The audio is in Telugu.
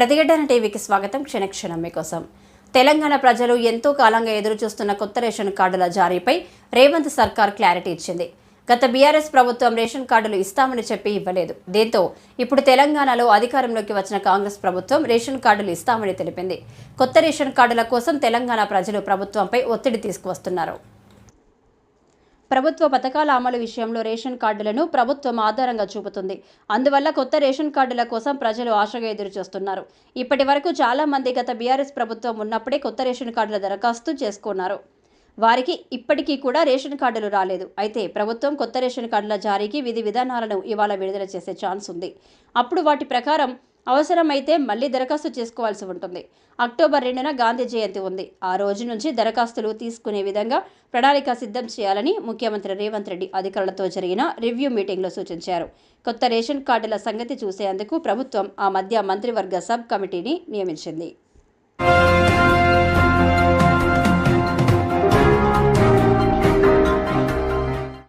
ప్రతిఘటన టీవీకి స్వాగతం. క్షణక్షణం మీకోసం. తెలంగాణ ప్రజలు ఎంతో కాలంగా ఎదురుచూస్తున్న కొత్త రేషన్ కార్డుల జారీపై రేవంత్ సర్కార్ క్లారిటీ ఇచ్చింది. గత బీఆర్ఎస్ ప్రభుత్వం రేషన్ కార్డులు ఇస్తామని చెప్పి ఇవ్వలేదు. దీంతో ఇప్పుడు తెలంగాణలో అధికారంలోకి వచ్చిన కాంగ్రెస్ ప్రభుత్వం రేషన్ కార్డులు ఇస్తామని తెలిపింది. కొత్త రేషన్ కార్డుల కోసం తెలంగాణ ప్రజలు ప్రభుత్వంపై ఒత్తిడి తీసుకువస్తున్నారు. ప్రభుత్వ పథకాల అమలు విషయంలో రేషన్ కార్డులను ప్రభుత్వం ఆధారంగా చూపుతుంది. అందువల్ల కొత్త రేషన్ కార్డుల కోసం ప్రజలు ఆశగా ఎదురుచూస్తున్నారు. ఇప్పటి వరకు చాలా మంది గత బీఆర్ఎస్ ప్రభుత్వం ఉన్నప్పుడే కొత్త రేషన్ కార్డుల దరఖాస్తు చేసుకున్నారు. వారికి ఇప్పటికీ కూడా రేషన్ కార్డులు రాలేదు. అయితే ప్రభుత్వం కొత్త రేషన్ కార్డుల జారీకి విధి విధానాలను ఇవాళ విడుదల చేసే ఛాన్స్ ఉంది. అప్పుడు వాటి ప్రకారం అవసరమైతే మళ్లీ దరఖాస్తు చేసుకోవాల్సి ఉంటుంది. అక్టోబర్ 2న గాంధీ జయంతి ఉంది. ఆ రోజు నుంచి దరఖాస్తులు తీసుకునే విధంగా ప్రణాళిక సిద్ధం చేయాలని ముఖ్యమంత్రి రేవంత్ రెడ్డి అధికారులతో జరిగిన రివ్యూ మీటింగ్లో సూచించారు. కొత్త రేషన్ కార్డుల సంగతి చూసేందుకు ప్రభుత్వం ఆ మధ్య మంత్రివర్గ సబ్ కమిటీని నియమించింది.